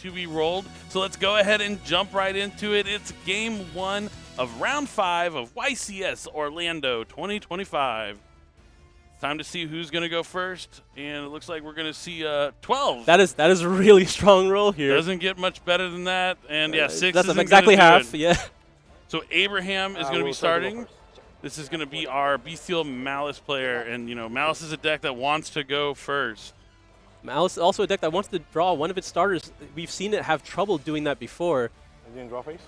to be rolled. So let's go ahead and jump right into it. It's game 1 of round 5 of YCS Orlando 2025. Time to see who's going to go first, and it looks like we're going to see 12. That is a really strong roll here. Doesn't get much better than that, and yeah, 6 That's isn't exactly gonna do half. it. Yeah. So Abraham is going to be starting. This is going to be our Bestial Malice player, and Malice is a deck that wants to go first. Malice is also a deck that wants to draw one of its starters. We've seen it have trouble doing that before. Draw phase.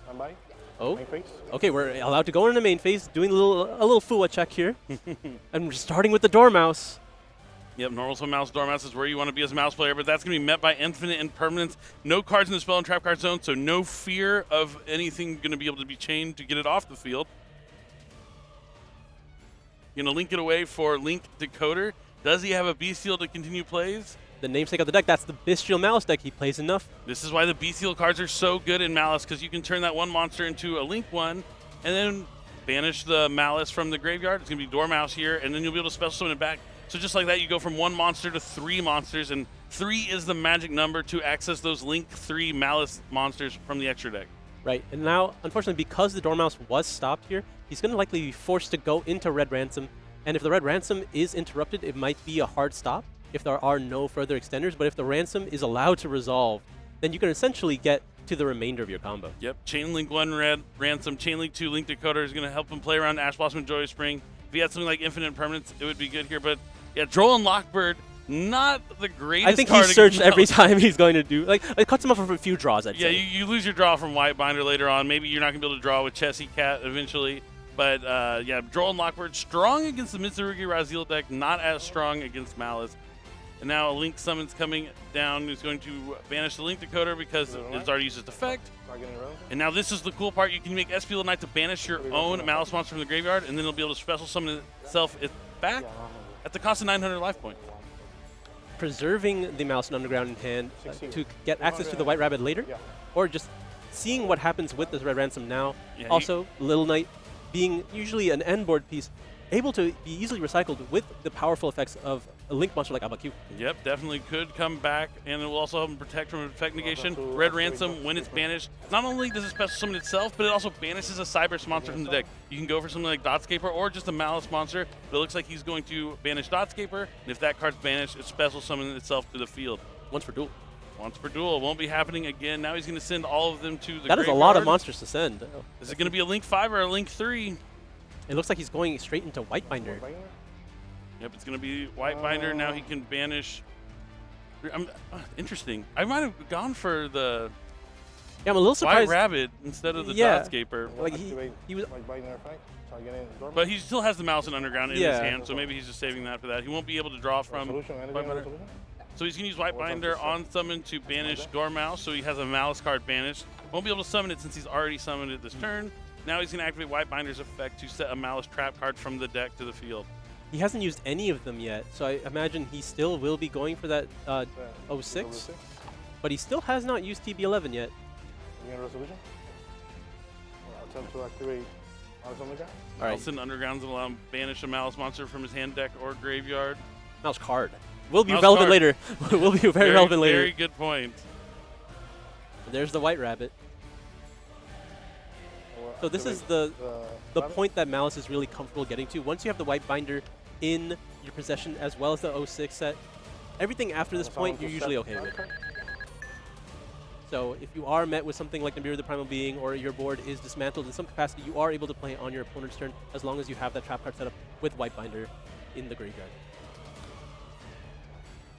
I'm by. Oh, Main phase. okay, we're allowed to go into the main phase, doing a little Fua check here. And we're starting with the Dormouse. Yep, normal summon mouse, Dormouse is where you want to be as a mouse player, but that's going to be met by Infinite Impermanence. No cards in the spell and trap card zone, so no fear of anything going to be able to be chained to get it off the field. Going to link it away for Link Decoder. Does he have a Bestial to continue plays? The namesake of the deck, that's the Bestial Malice deck. He plays enough. This is why the Bestial cards are so good in Malice, because you can turn that one monster into a Link one, and then banish the Malice from the graveyard. It's going to be Dormouse here, and then you'll be able to special summon it back. So just like that, you go from 1 monster to 3 monsters, and 3 is the magic number to access those Link 3 Malice monsters from the extra deck. Right, and now, unfortunately, because the Dormouse was stopped here, he's going to likely be forced to go into Red Ransom. And if the Red Ransom is interrupted, it might be a hard stop if there are no further extenders. But if the Ransom is allowed to resolve, then you can essentially get to the remainder of your combo. Yep, Chain Link 1 Red Ransom, Chain Link 2 Link Decoder is going to help him play around Ash Blossom and Joy Spring. If he had something like Infinite Impermanence, it would be good here. But yeah, Droll and Lockbird, not the greatest I think card he's searched against every Malice. time he's going to do, like, it cuts him off for a few draws, I'd Yeah, say. you lose your draw from White Binder later on. Maybe you're not going to be able to draw with Chessie Cat eventually. But yeah, Droll and Lockbird, strong against the Mitsurugi Razil deck, not as strong against Malice. And now a Link Summon's coming down, who's going to banish the Link Decoder because it's already used its effect. And now this is the cool part. You can make SP Knight to banish your own Malice monster from the graveyard, and then it'll be able to special summon itself back at the cost of 900 life points. Preserving the Mouse and Underground in hand to get access to the White Rabbit later, or just seeing what happens with this Red Ransom now. Yeah, also, Little Knight being usually an end board piece, able to be easily recycled with the powerful effects of a Link monster like Abaku. Yep, definitely could come back, and it will also help him protect from effect negation. Red Ransom, when it's banished, not only does it special summon itself, but it also banishes a Cyberse monster from the deck. You can go for something like Dotscaper or just a Malice monster, but it looks like he's going to banish Dotscaper, and if that card's banished, it special summons itself to the field. Once per duel. Once per duel. It won't be happening again. Now he's going to send all of them to the That is a lot of monsters to send. Is it going to be a Link 5 or a Link 3? It looks like he's going straight into White Binder. Yep, it's going to be White Binder. Now he can banish. Interesting. I might have gone for the Yeah, I'm a little surprised. White Rabbit instead of the Yeah. Dotscaper. Like he was. But he still has the Mouse and Underground in his hand, so maybe he's just saving that for that. He won't be able to draw from White Binder. So he's going to use White Binder on summon to banish Dormouse, so he has a Malice card banished. Won't be able to summon it since he's already summoned it this turn. Now he's going to activate White Binder's effect to set a Malice trap card from the deck to the field. He hasn't used any of them yet, so I imagine he still will be going for that 06. But he still has not used TB11 yet. Resolution? Attempt to activate Malice Underground? All right. Malice and Underground's going to allow him to banish a Malice monster from his hand deck or graveyard. Mouse card. Will be Mouse relevant card. later. Will be very relevant later. Very good point. There's the White Rabbit. So this is the point that Malice is really comfortable getting to. Once you have the White Binder in your possession as well as the 06 set, everything after this point you're usually okay with. So if you are met with something like Nibiru the Primal Being, or your board is dismantled in some capacity, you are able to play on your opponent's turn as long as you have that trap card set up with White Binder in the graveyard.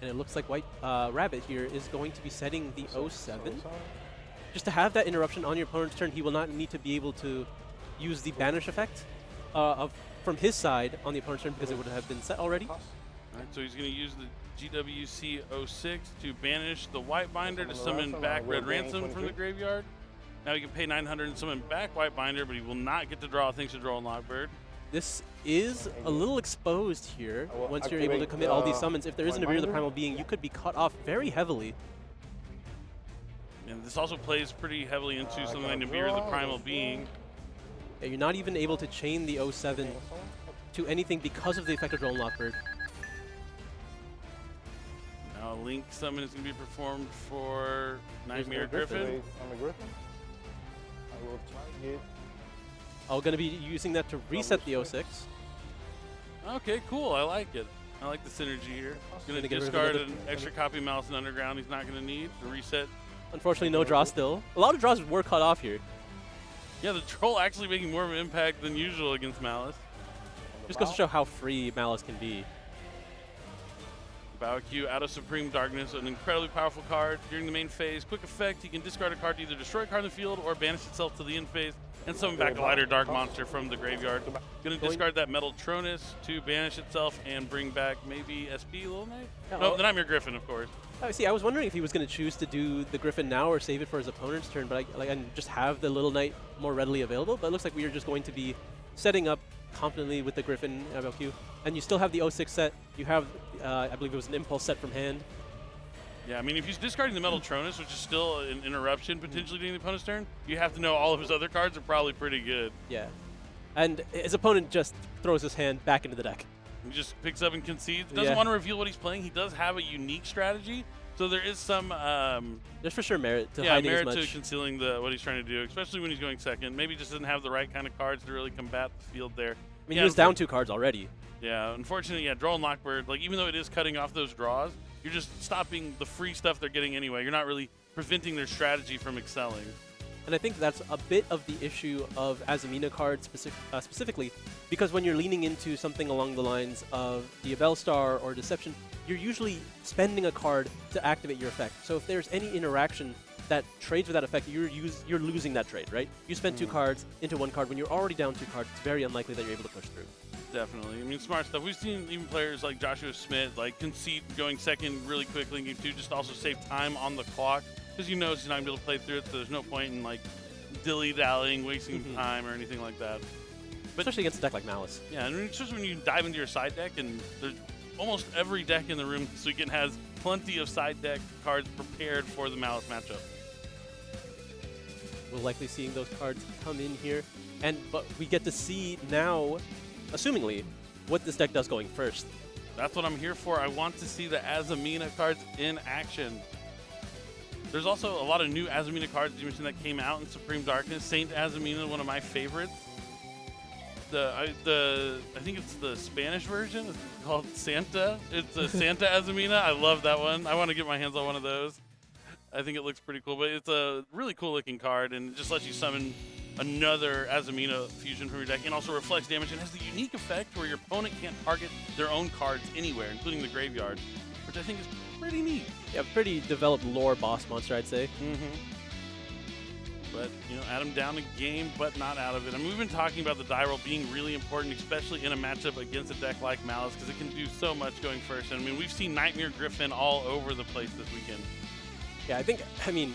And it looks like White Rabbit here is going to be setting the 07. Just to have that interruption on your opponent's turn, he will not need to be able to use the banish effect from his side on the opponent's turn because it would have been set already. All right, so he's going to use the GWC 06 to banish the White Binder to summon back Red Ransom from the graveyard. Now he can pay 900 and summon back White Binder, but he will not get to draw thanks to Droll and Lockbird. This is a little exposed here once you're able to commit all these summons. If there isn't a Nibiru the Primal Being, you could be cut off very heavily. And this also plays pretty heavily into something like Nibiru the Primal Being. Yeah, you're not even able to chain the 07 to anything because of the effect of Droll and Lockbird. Now Link summon is going to be performed for Nightmare Griffin. Activate Nightmare Griffin. I will target. I'm going to be using that to reset the 06. Okay, cool. I like it. I like the synergy here. Going to get rid of discard another- an extra copy of Malice and Underground he's not going to need to reset. Unfortunately, no draw still. A lot of draws were cut off here. Yeah, the troll actually making more of an impact than usual against Malice. Just goes to show how free Malice can be. Baoq out of Supreme Darkness, an incredibly powerful card. During the main phase, quick effect, he can discard a card to either destroy a card in the field or banish itself to the end phase and summon back a lighter dark monster from the graveyard. Gonna discard that Metal Tronus to banish itself and bring back maybe SP Little Knight? Yeah, No, well- the Nightmare Griffin, of course. Oh, see, I was wondering if he was going to choose to do the Griffin now or save it for his opponent's turn, but and just have the Little Knight more readily available. But it looks like we are just going to be setting up confidently with the Griffin MLQ. And you still have the 06 set. You have, I believe it was an Impulse set from hand. Yeah, I mean, if he's discarding the Metal Tronus, which is still an interruption potentially during the opponent's turn, you have to know all of his other cards are probably pretty good. Yeah. And his opponent just throws his hand back into the deck. He just picks up and concedes. Doesn't Yeah. want to reveal what he's playing. He does have a unique strategy, so there is some There's for sure merit to yeah, hiding merit as to much. concealing what he's trying to do, especially when he's going second. Maybe just doesn't have the right kind of cards to really combat the field there. I mean, Yeah, he was down 2 cards already. Yeah, unfortunately, yeah, Droll and Lockbird, like, even though it is cutting off those draws, you're just stopping the free stuff they're getting anyway. You're not really preventing their strategy from excelling. And I think that's a bit of the issue of Azamina cards specifically, because when you're leaning into something along the lines of the Star or Deception, you're usually spending a card to activate your effect. So if there's any interaction that trades with that effect, you're losing that trade, right? You spend 2 cards into 1 card. When you're already down 2 cards, it's very unlikely that you're able to push through. Definitely. I mean, smart stuff. We've seen even players like Joshua Smith, like, concede going second really quickly in game 2, just to also save time on the clock, because you know he's not going to be able to play through it, so there's no point in, like, dilly-dallying, wasting time or anything like that. But Especially against a deck like Malice. yeah, and especially when you dive into your side deck, and there's almost every deck in the room this weekend has plenty of side deck cards prepared for the Malice matchup. We'll likely seeing those cards come in here, but we get to see now, assumingly, what this deck does going first. That's what I'm here for. I want to see the Azamina cards in action. There's also a lot of new Azamina cards, as you mentioned, that came out in Supreme Darkness. Saint Azamina, one of my favorites. I think it's the Spanish version. It's called Santa. It's a Santa Azamina. I love that one. I want to get my hands on one of those. I think it looks pretty cool, but it's a really cool looking card, and it just lets you summon another Azamina fusion from your deck, and also reflects damage, and has the unique effect where your opponent can't target their own cards anywhere, including the graveyard, which I think is pretty neat. Yeah, pretty developed lore boss monster, I'd say. But, you know, Adam down a game, but not out of it. I mean, we've been talking about the die roll being really important, especially in a matchup against a deck like Malice, because it can do so much going first. And I mean, we've seen Nightmare Griffin all over the place this weekend. Yeah, I mean,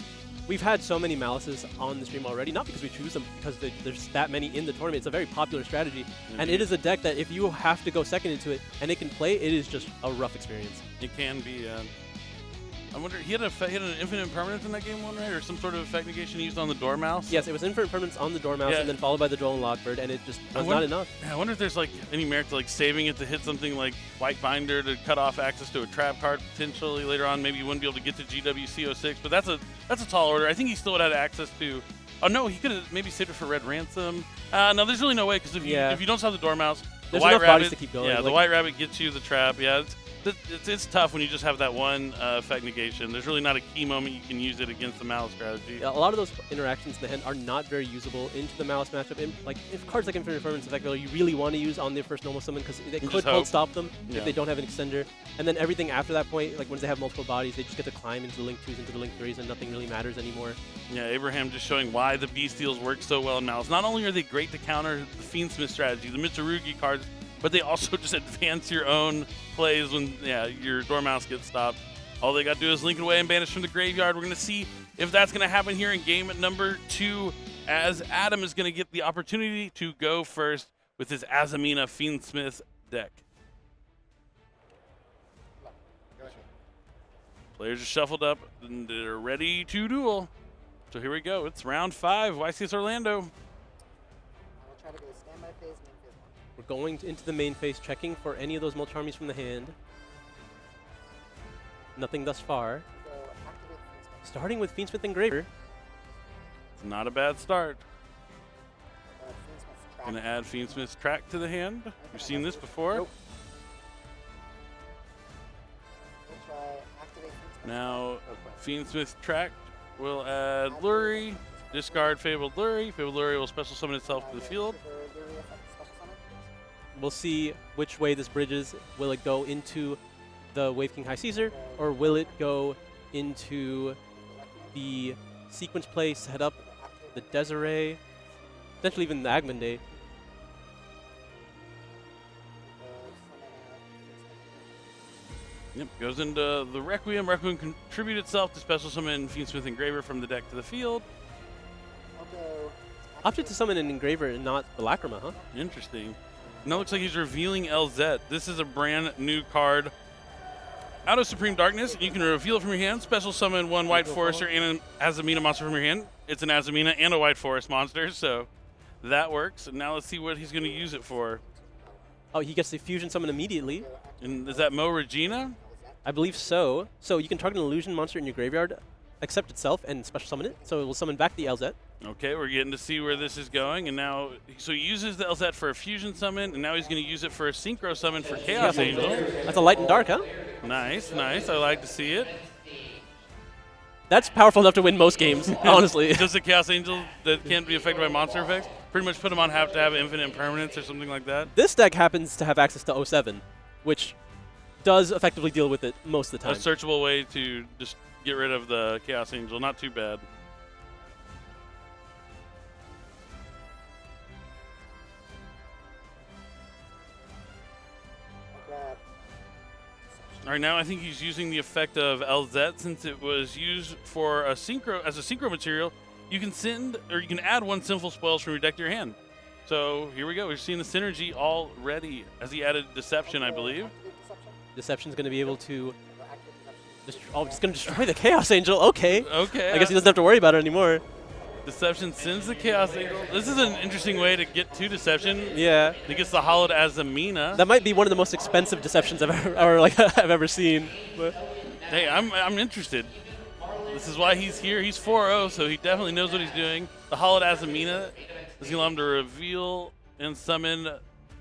we've had so many Malices on the stream already, not because we choose them, because there's that many in the tournament. It's a very popular strategy, and it is a deck that if you have to go second into it and it can play, it is just a rough experience. It can be. I wonder, he had an infinite impermanence in that game one, right? Or some sort of effect negation used on the Dormouse? Yes, it was infinite permanence on the Dormouse, and then followed by the Droll and Lockbird, and it just was not enough. Yeah, I wonder if there's like any merit to like saving it to hit something like White Binder to cut off access to a trap card potentially later on. Maybe you wouldn't be able to get to GWC06, but that's a tall order. I think he still would have had access to. Oh no, he could have maybe saved it for Red Ransom. No, there's really no way, because if you don't have the Dormouse, there's White enough Rabbit, bodies to keep going. Yeah, like, the White Rabbit gets you the trap. Yeah, it's tough when you just have that one effect negation. There's really not a key moment you can use it against the Malice strategy. A lot of those interactions in the hand are not very usable into the Malice matchup. Like, if cards like Infinite Permanence Effect you really want to use on their first normal summon, because they could cold stop them if they don't have an extender. And then everything after that point, like once they have multiple bodies, they just get to climb into the Link 2s, into the Link 3s, and nothing really matters anymore. Yeah, Abraham just showing why the Bestials work so well in Malice. Not only are they great to counter the Fiendsmith strategy, the Mitsurugi cards, but they also just advance your own plays when your Dormouse gets stopped. All they got to do is link it away and banish from the graveyard. We're going to see if that's going to happen here in game number 2, as Adam is going to get the opportunity to go first with his Azamina Fiendsmith deck. Players are shuffled up and they're ready to duel. So here we go. It's round 5, YCS Orlando. I'll try to go standby phase, main phase 1. We're going into the main phase, checking for any of those Mulch Armies from the hand. Nothing thus far. Go activate Fiendsmith. Starting with Fiendsmith Engraver. It's not a bad start. Fiendsmith's track. Gonna add Fiendsmith's track to the hand. We've seen this before. Nope. We'll try activate Fiendsmith. Now, That's Fiendsmith's track will add Lurie. Discard Fabled Lurie. Fabled Lurie will special summon itself to the field. Trigger Lurie effect special summon. We'll see which way this bridges. Will it go into the Wave King High Caesar, or will it go into the sequence play, set up the Desiree, potentially even the Agmande? Yep, goes into the Requiem. Requiem contribute itself to special summon Fiendsmith Engraver from the deck to the field. I'll go. Opted to summon an Engraver and not the Lacrima, huh? Interesting. Now looks like he's revealing LZ. This is a brand new card. Out of Supreme Darkness, you can reveal it from your hand. Special summon one White Forester and an Azamina monster from your hand. It's an Azamina and a White Forest monster, so that works. And now let's see what he's going to use it for. Oh, he gets the fusion summon immediately. And is that Mo Regina? I believe so. So you can target an illusion monster in your graveyard, accept itself, and special summon it. So it will summon back the LZ. Okay, we're getting to see where this is going. And now, so he uses the LZ for a fusion summon, and now he's going to use it for a synchro summon for Chaos Angel. That's a light and dark, huh? Nice, nice. I like to see it. That's powerful enough to win most games, honestly. Does the Chaos Angel that can't be affected by monster effects pretty much put him on have to have infinite impermanence or something like that? This deck happens to have access to 07, which does effectively deal with it most of the A time. searchable way to just get rid of the Chaos Angel. Not too bad. I'll grab. All right, now I think he's using the effect of LZ since it was used for a synchro as a synchro material. You can send or you can add one Sinful Spoils from your deck to your hand. So here we go. We're seeing the synergy already as he added Deception, I believe. Activate Deception. Deception's going to be able to... Go activate Deception. Oh, just going to destroy the Chaos Angel. Okay. Okay. I guess he doesn't have to worry about it anymore. Deception sends the Chaos Angel. This is an interesting way to get to Deception. Yeah. He gets the Hollowed Azamina. That might be one of the most expensive Deceptions I've ever seen. But Hey, I'm interested. This is why he's here. He's 4-0, so he definitely knows what he's doing. The Hollowed Azamina is going to allow him to reveal and summon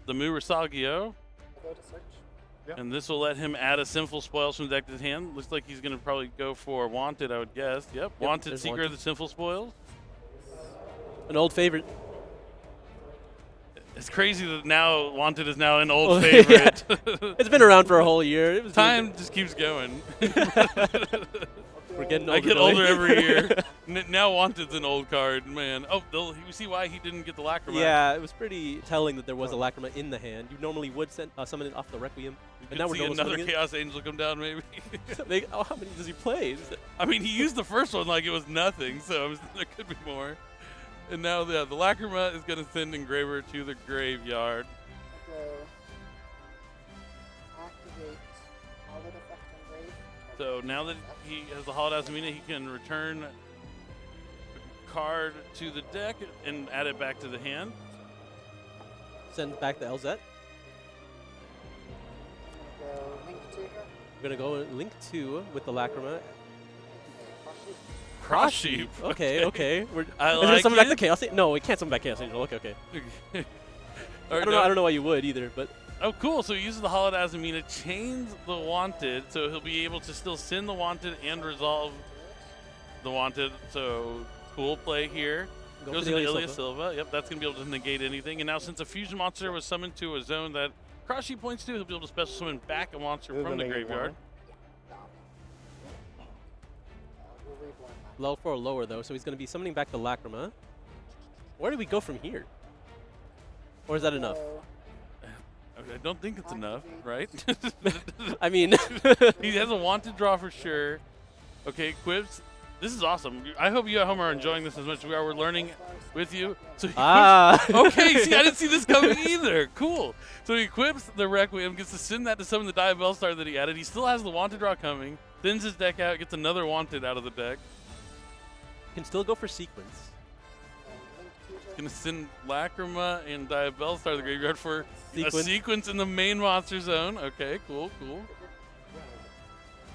the Murasagio. Go to search. Yep. And this will let him add a Sinful Spoils from the deck to his hand. Looks like he's going to probably go for Wanted, I would guess. Yep, Wanted there's Seeker Wanted. of the Sinful Spoils. an old favorite. It's crazy that now Wanted is now an old Oh, favorite. It's been around for a whole year. It was Time just keeps going. We're getting older. I get Billy. older every year. Now Wanted's an old card, man. Oh, you see why he didn't get the Lacrima? Yeah, it was pretty telling that there was a Lacrima in the hand. You normally would summon it off the Requiem. You And now could we're see normal another summoning it. Chaos Angel come down, maybe. How many does he play? I mean, he used the first one like it was nothing, so there could be more. And now the Lacrima is going to send Engraver to the graveyard. Go. Activate Hollowed Effect Engrave. So now that he has the Hollowed Azamina, he can return a card to the deck and add it back to the hand. Send back the LZ. Go Link 2 here. We're going to go Link 2 with the Lacrima. Cross Sheep. Cross Sheep. Okay, okay. We're, I is it like summon back it. the Chaos Angel? No, we can't summon back Chaos Angel. Okay, okay. Or I don't know why you would either, but Oh, cool. So he uses the Hollowed Azamina, chains the Wanted, so he'll be able to still send the Wanted and resolve the Wanted. So cool play here. go Goes for the into Ilya Ilya Silva. Silva. Yep, that's going to be able to negate anything. And now since a fusion monster was summoned to a zone that Cross Sheep points to, he'll be able to special summon back a monster from the Eliminate graveyard. We'll reborn that. Low for a lower, though, so he's going to be summoning back the Lacrima. Where do we go from here? Or is that enough? Go I don't think it's enough, right? I mean, He has a Wanted draw for sure. Okay, Quips. This is awesome. I hope you at home are enjoying this as much as we are. We're learning with you. So he okay, see, I didn't see this coming either. Cool. So he equips the Requiem, gets to send that to summon the Diabell Star that he added. He still has the Wanted draw coming. Thins his deck out, gets another Wanted out of the deck. can still go for sequence. Link 2 here. Gonna send Lacrima and Diabell Star to the graveyard for a Sequence. sequence in the main monster zone. Okay, cool, cool.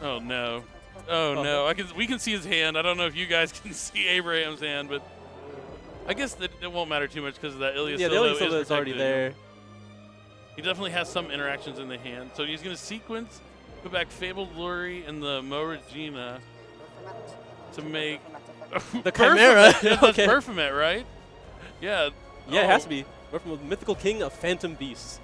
Oh no. Oh no. We can see his hand. I don't know if you guys can see Abraham's hand, but I guess that it won't matter too much because of that Ilya Yeah, the Silva Ilya is already protecting him. there. He definitely has some interactions in the hand. So he's going to sequence, put back Fabled Luri and the Mo Regina to make The Chimera. Perfumet. Yeah, that's Okay. Perfumet, right? Yeah. Yeah, it Oh. has to be. We're from the mythical king of Phantom Beasts.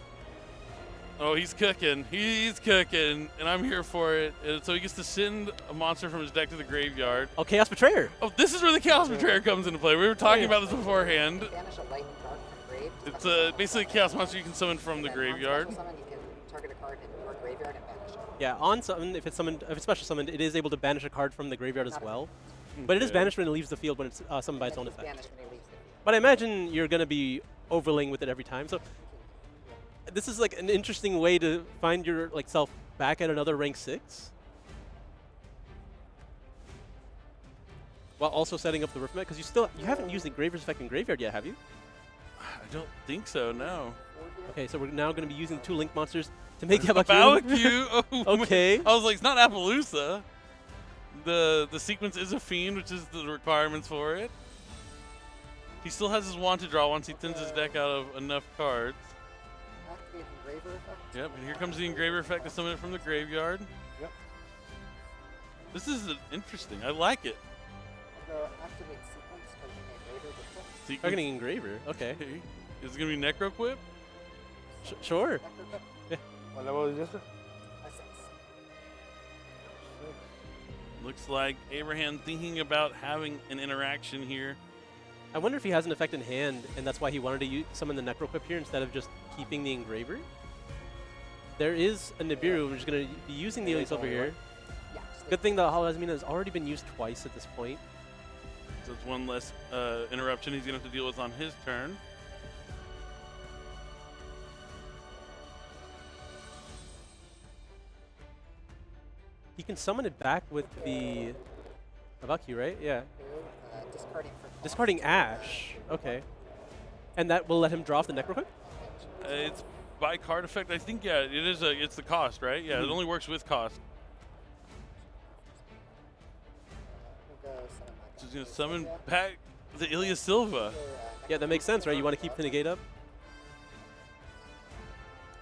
Oh, he's cooking. He's cooking, and I'm here for it. And so he gets to send a monster from his deck to the graveyard. Oh, Chaos Betrayer. Oh, this is where the Chaos Betrayer comes into play. We were talking about this beforehand. Banish a lightning card from grave. It's basically a Chaos monster you can summon from the graveyard. Special summon, you can target a card in your graveyard and banish it. Yeah, on summon, if it's special summoned, it is able to banish a card from the graveyard as Not well. But it is Okay. banished when it leaves the field when it's summoned by its own It's effect. banished when it leaves the field. But I imagine you're going to be overlaying with it every time. So this is like an interesting way to find your self back at another rank 6. While also setting up the Riftmet, because you haven't used the Graver's Effect in Graveyard yet, have you? I don't think so, no. Okay, so we're now going to be using the 2 Link monsters to make the Barbecue. Oh, Okay. man. I was like, it's not Appaloosa. The sequence is a fiend, which is the requirements for it. He still has his wand to draw once he thins his deck out of enough cards. Activate Engraver effect. Yep, and here comes the Engraver effect to summon it from the graveyard. Yep. This is interesting. I like it. I'm going to activate sequence for the Engraver effect. Sequence. Targeting Engraver. Okay. Okay. Is it going to be Necro Quip? Sure. Necro What level is this? Sir? a 6. Looks like Abraham thinking about having an interaction here. I wonder if he has an effect in hand, and that's why he wanted to summon the Necroquip here instead of just keeping the Engraver. There is a Nibiru, which is going to be using the Elise over here. Yeah. just Good thing the Holozmina has already been used twice at this point. So it's one less interruption he's going to have to deal with on his turn. He can summon it back with the Avaku, right? Yeah. discarding for Discarding Ash. Okay. And that will let him draw off the Necroquip? It's by card effect. I think, yeah, it is. It's the cost, right? Yeah, it only works with cost. We'll go summon back. So he's going to summon back the Ilya Silva. Yeah, that makes sense, right? You want to keep the negate up?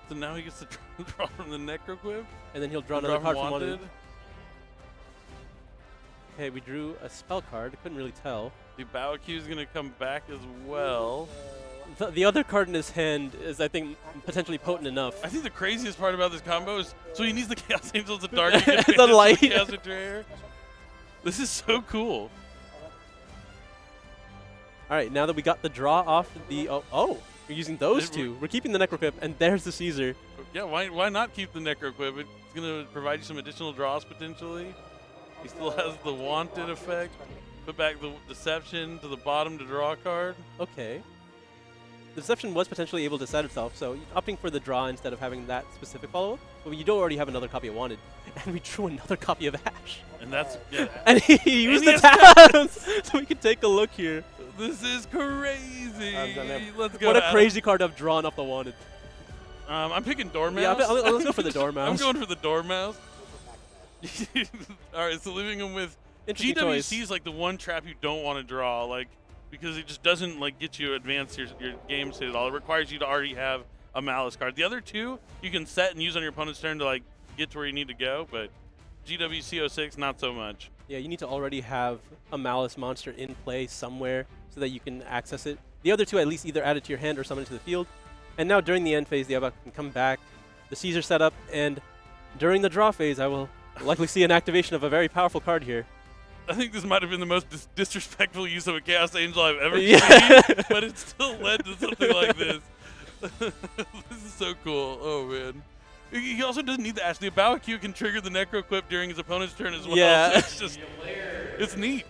So now he gets to draw from the Necroquip. And then he'll draw Draw another card from from one of Wanted. them. Okay, we drew a spell card. Couldn't really tell. The Bowq is going to come back as well. The other card in his hand is, I think, potentially potent enough. I think the craziest part about this combo is, so he needs the Chaos Angels of Dark to get The advantage of light. Chaos Betrayer. This is so cool. All right, now that we got the draw off the... Oh, we're using those two. We're keeping the Necroquip, and there's the Caesar. Yeah, why not keep the Necroquip? It's going to provide you some additional draws potentially. He still has the Wanted effect. Put back the Deception to the bottom to draw a card. Okay. The Deception was potentially able to set itself, so opting for the draw instead of having that specific follow-up. But you don't already have another copy of Wanted. And we drew another copy of Ash. And that's, yeah. And he used he the has tabs! So we can take a look here. This is crazy. I've done that. Let's go. What a Adam. crazy card to have drawn off the Wanted. I'm picking Dormouse. Yeah, let's go for the Dormouse. I'm going for the Dormouse. All right, so leaving him with Interesting GWC choice. is like the one trap you don't want to draw, like because it just doesn't like get you advance your game state at all. It requires you to already have a Malice card. The other two you can set and use on your opponent's turn to like get to where you need to go, but GWC 06 not so much. Yeah, you need to already have a Malice monster in play somewhere so that you can access it. The other two at least either add it to your hand or summon it to the field. And now during the end phase, the Abak can come back, the Caesar setup, and during the draw phase, I will likely see an activation of a very powerful card here. I think this might have been the most disrespectful use of a Chaos Angel I've ever Yeah. seen, but it still led to something like this. This is so cool. Oh, man. He also doesn't need the Ash. The Bowq can trigger the Necroquip during his opponent's turn as well. Yeah. So it's just, it's neat.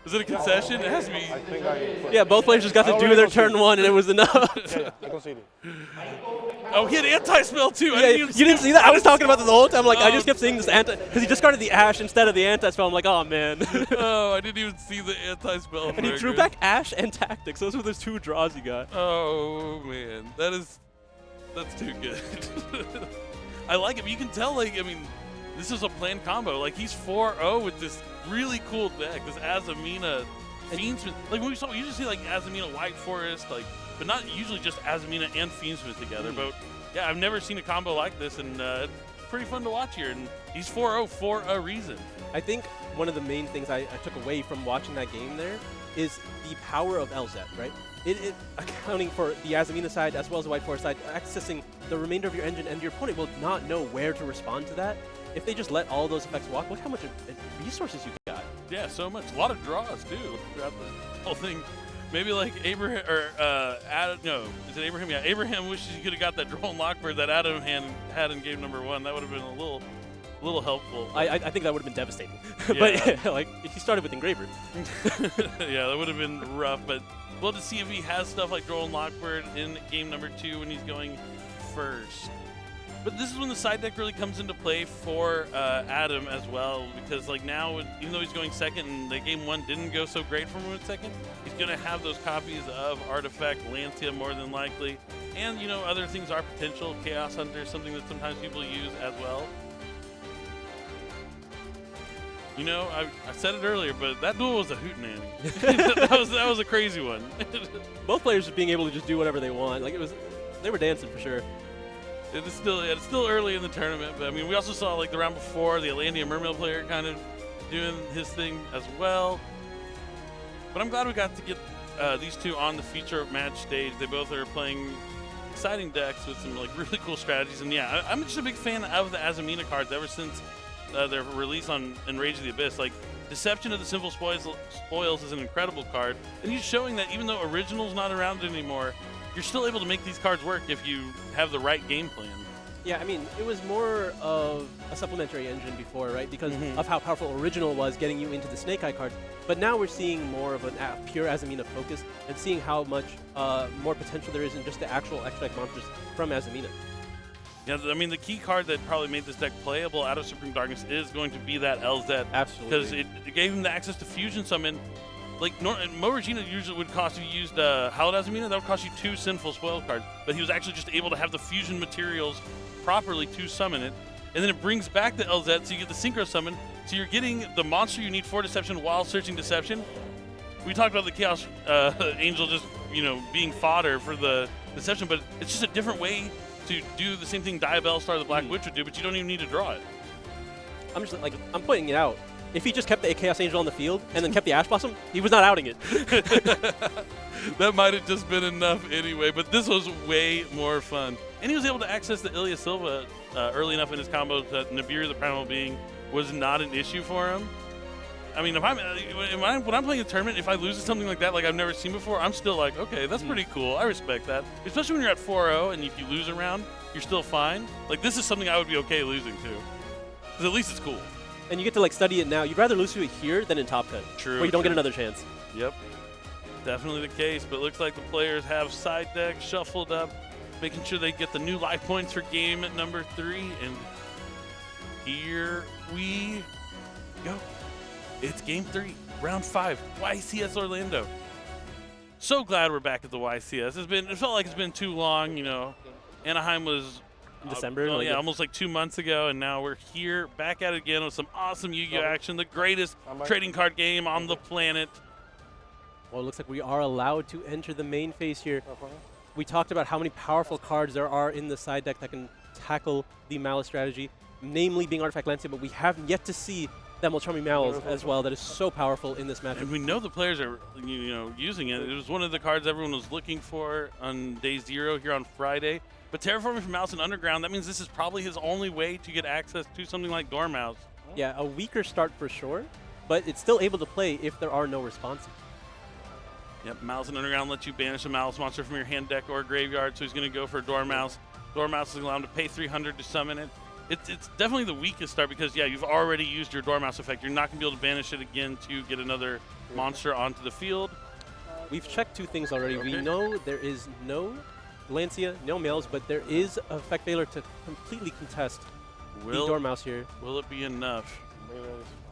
Is it a concession? It has to be. I think I put Yeah, both players just got to do their turn one, and it was enough. Yeah, I conceded. Oh, he had anti-spell too. Yeah, you didn't see that? I was talking about this the whole time. Like, I just kept seeing this anti, because he discarded the Ash instead of the anti-spell. I'm like, oh man. Oh, I didn't even see the anti-spell. And he drew back Ash and Tactics. Those were the two draws he got. Oh man, that's too good. I like it. But you can tell, like, I mean, this is a planned combo. Like, he's 4-0 with this really cool deck, this Azamina Fiendsmith. Like, when we usually see, like, Azamina White Forest, like, but not usually just Azamina and Fiendsmith together. But, yeah, I've never seen a combo like this, and it's pretty fun to watch here. And he's 4-0 for a reason. I think one of the main things I took away from watching that game there is the power of LZ, right? It accounting for the Azamina side as well as the White Forest side, accessing the remainder of your engine, and your opponent will not know where to respond to that. If they just let all those effects walk, look how much resources you got. Yeah, so much. A lot of draws, too, throughout the whole thing. Maybe like Abraham, or Adam, no, is it Abraham? Yeah, Abraham wishes he could have got that Droll and Lockbird that Adam had in game number 1. That would have been a little helpful. I think that would have been devastating. Yeah. But like, he started with Engraver. Yeah, that would have been rough, but we'll have to see if he has stuff like Droll and Lockbird in game number 2 when he's going first. But this is when the side deck really comes into play for Adam as well, because like now, even though he's going second and the game 1 didn't go so great for him in second, he's going to have those copies of Artifact, Lancia more than likely, and you know, other things are potential. Chaos Hunter, something that sometimes people use as well. You know, I said it earlier, but that duel was a hootenanny. that was a crazy one. Both players being able to just do whatever they want. Like, they were dancing for sure. It's still early in the tournament, but I mean, we also saw like the round before the Atlantean Mermail player kind of doing his thing as well. But I'm glad we got to get these two on the feature match stage. They both are playing exciting decks with some like really cool strategies, and yeah, I'm just a big fan of the Azamina cards ever since their release on Enrage of the Abyss. Like, Deception of the Simple Spoils is an incredible card, and he's showing that even though Original's not around anymore, you're still able to make these cards work if you have the right game plan. Yeah, I mean, it was more of a supplementary engine before, right? Because of how powerful Original was getting you into the Snake Eye card. But now we're seeing more of a pure Azamina focus and seeing how much more potential there is in just the actual extract monsters from Azamina. Yeah, I mean, the key card that probably made this deck playable out of Supreme Darkness is going to be that LZ. Absolutely. Because it gave him the access to Fusion Summon. Like, Mo Regina usually would cost, if you used Hallowed Azamina, that would cost you 2 Sinful Spoil cards. But he was actually just able to have the fusion materials properly to summon it. And then it brings back the LZ, so you get the Synchro Summon. So you're getting the monster you need for Deception while searching Deception. We talked about the Chaos Angel just, you know, being fodder for the Deception, but it's just a different way to do the same thing Diabell Star the Black Witch would do, but you don't even need to draw it. I'm pointing it out. If he just kept the Chaos Angel on the field and then kept the Ash Blossom, he was not outing it. That might have just been enough anyway, but this was way more fun. And he was able to access the Ilya Silva early enough in his combos that Nibiru the Primal Being was not an issue for him. I mean, when I'm playing a tournament, if I lose to something like that, like I've never seen before, I'm still like, okay, that's pretty cool. I respect that. Especially when you're at 4-0 and if you lose a round, you're still fine. Like, this is something I would be okay losing to. Because at least it's cool. And you get to like study it now. You'd rather lose to it here than in top 10. True. Where you don't get another chance. Yep. Definitely the case, but it looks like the players have side decks shuffled up, making sure they get the new life points for game at number 3, and here we go. It's game 3, round 5, YCS Orlando. So glad we're back at the YCS. It felt like it's been too long, you know. Anaheim was In December? almost like 2 months ago, and now we're here back at it again with some awesome Yu-Gi-Oh action, the greatest trading card game on the planet. Well, it looks like we are allowed to enter the main phase here. We talked about how many powerful cards there are in the side deck that can tackle the Malice strategy, namely being Artifact Lancia, but we haven't yet to see that Molchami Malice as well that is so powerful in this matchup. And we know the players are, you know, using it. It was one of the cards everyone was looking for on day 0 here on Friday. But Terraforming from Malice and Underground, that means this is probably his only way to get access to something like Dormouse. Yeah, a weaker start for sure, but it's still able to play if there are no responses. Yep, Malice and Underground lets you banish a Malice monster from your hand deck or graveyard, so he's going to go for a Dormouse. Dormouse is going to allow him to pay 300 to summon it. It's definitely the weakest start because, yeah, you've already used your Dormouse effect. You're not going to be able to banish it again to get another monster onto the field. We've checked 2 things already. Okay. We know there is no Lancia, no Males, but there is a effect failure to completely contest the Dormouse here. Will it be enough?